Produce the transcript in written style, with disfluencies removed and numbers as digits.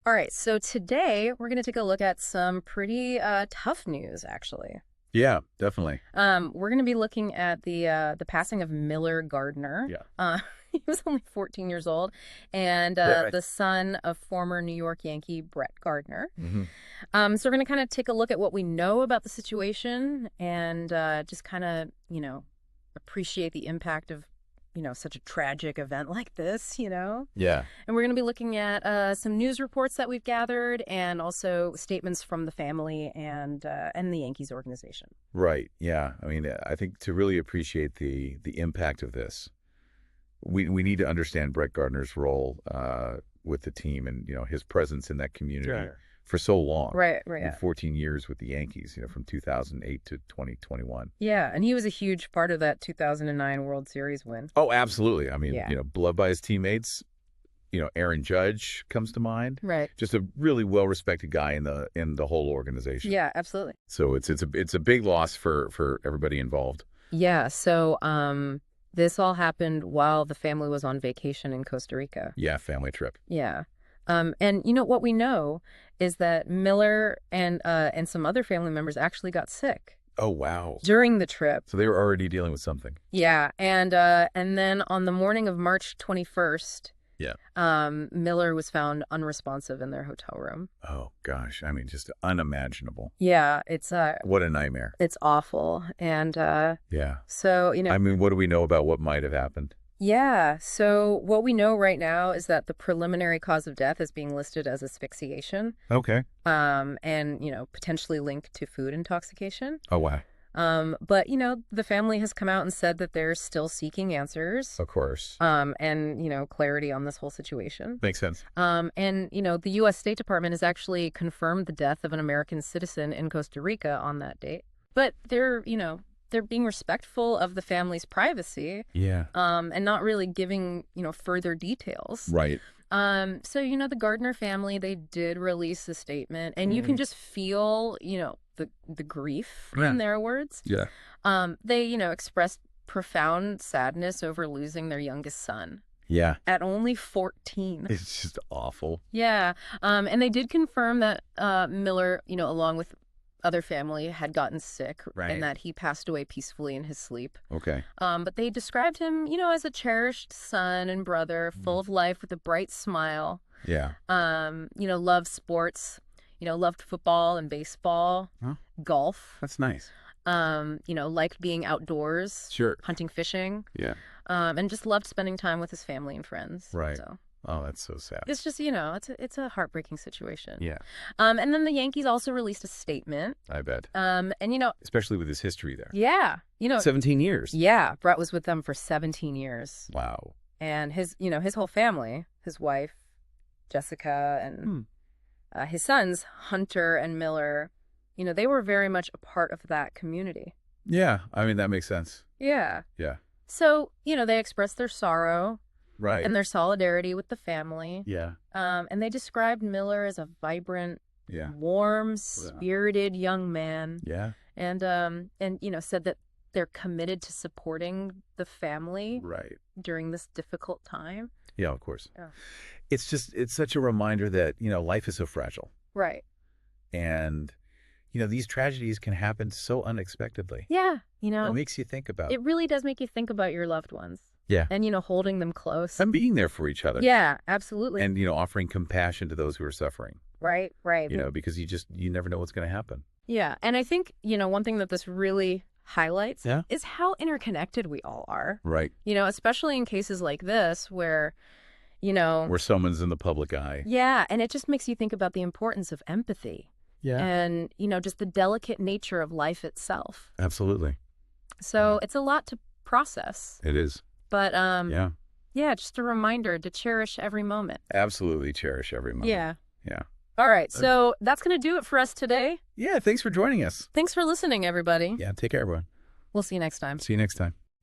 All right, so today we're going to take a look at some pretty tough news, actually. Yeah, definitely. We're going to be looking at the passing of Miller Gardner. Yeah. He was only 14 years old, and Right. the son of former New York Yankee Brett Gardner. Hmm. So we're going to kind of take a look at what we know about the situation and just kind of, appreciate the impact of, such a tragic event like this. Yeah. And we're going to be looking at some news reports that we've gathered and also statements from the family and the Yankees organization. Right. Yeah. I mean, I think to really appreciate the impact of this, we need to understand Brett Gardner's role with the team and his presence in that community Right. for so long. Right, I mean, yeah. 14 years with the Yankees, from 2008 to 2021. Yeah, and he was a huge part of that 2009 World Series win. Oh, absolutely. I mean, Yeah. beloved by his teammates. Aaron Judge comes to mind. Right. Just a really well-respected guy in the whole organization. Yeah, absolutely. So it's a big loss for everybody involved. Yeah, so this all happened while the family was on vacation in Costa Rica. Yeah, family trip. Yeah. And what we know is that Miller and some other family members actually got sick Oh, wow. during the trip. So they were already dealing with something. Yeah, and then on the morning of March 21st, Yeah. Miller was found unresponsive in their hotel room. Oh, gosh. I mean, just unimaginable. Yeah, it's What a nightmare. it's awful. And Yeah. so, I mean, what do we know about what might have happened? yeah, so what we know right now is that the preliminary cause of death is being listed as asphyxiation, Okay. and, potentially linked to food intoxication. Oh, wow. But, the family has come out and said that they're still seeking answers, Of course. and, clarity on this whole situation. Makes sense. And, the U.S. State Department has actually confirmed the death of an American citizen in Costa Rica on that date. But they're being respectful of the family's privacy, Yeah. and not really giving, further details. Right. So, the Gardner family, they did release a statement, and you can just feel, the grief Yeah. in their words. Yeah. They, expressed profound sadness over losing their youngest son Yeah. at only 14. It's just awful. Yeah. And they did confirm that Miller, along with other family, had gotten sick, Right. and that he passed away peacefully in his sleep. Okay. But they described him, as a cherished son and brother, full of life with a bright smile. Yeah. Loved sports, loved football and baseball, Huh? golf, That's nice. liked being outdoors, Sure. hunting, fishing, Yeah. and just loved spending time with his family and friends. Right. So Oh, that's so sad. it's just, it's a heartbreaking situation. Yeah. And then the Yankees also released a statement. I bet. And Especially with his history there. yeah, 17 years. yeah, Brett was with them for 17 years. Wow. And his whole family, his wife, Jessica, and his sons, Hunter and Miller, they were very much a part of that community. Yeah. I mean, that makes sense. Yeah. Yeah. So, they expressed their sorrow Right. and their solidarity with the family. Yeah. And they described Miller as a vibrant, Yeah. warm, spirited young man. Yeah. And said that they're committed to supporting the family Right. during this difficult time. Yeah, of course. Yeah. It's such a reminder that, life is so fragile. Right. And, these tragedies can happen so unexpectedly. Yeah. It makes you think about It really does make you think about your loved ones. Yeah. And, holding them close. and being there for each other. Yeah, absolutely. And, offering compassion to those who are suffering, right. because you never know what's going to happen. Yeah. And I think, one thing that this really highlights Yeah. is how interconnected we all are. Right. Especially in cases like this where, Where someone's in the public eye. yeah, and it just makes you think about the importance of empathy Yeah. and, just the delicate nature of life itself. Absolutely. So it's a lot to process. It is. But Yeah. yeah, just a reminder to cherish every moment. Absolutely cherish every moment. Yeah. Yeah. All right. So that's going to do it for us today. Yeah. Thanks for joining us. Thanks for listening, everybody. Yeah. Take care, everyone. We'll see you next time. See you next time.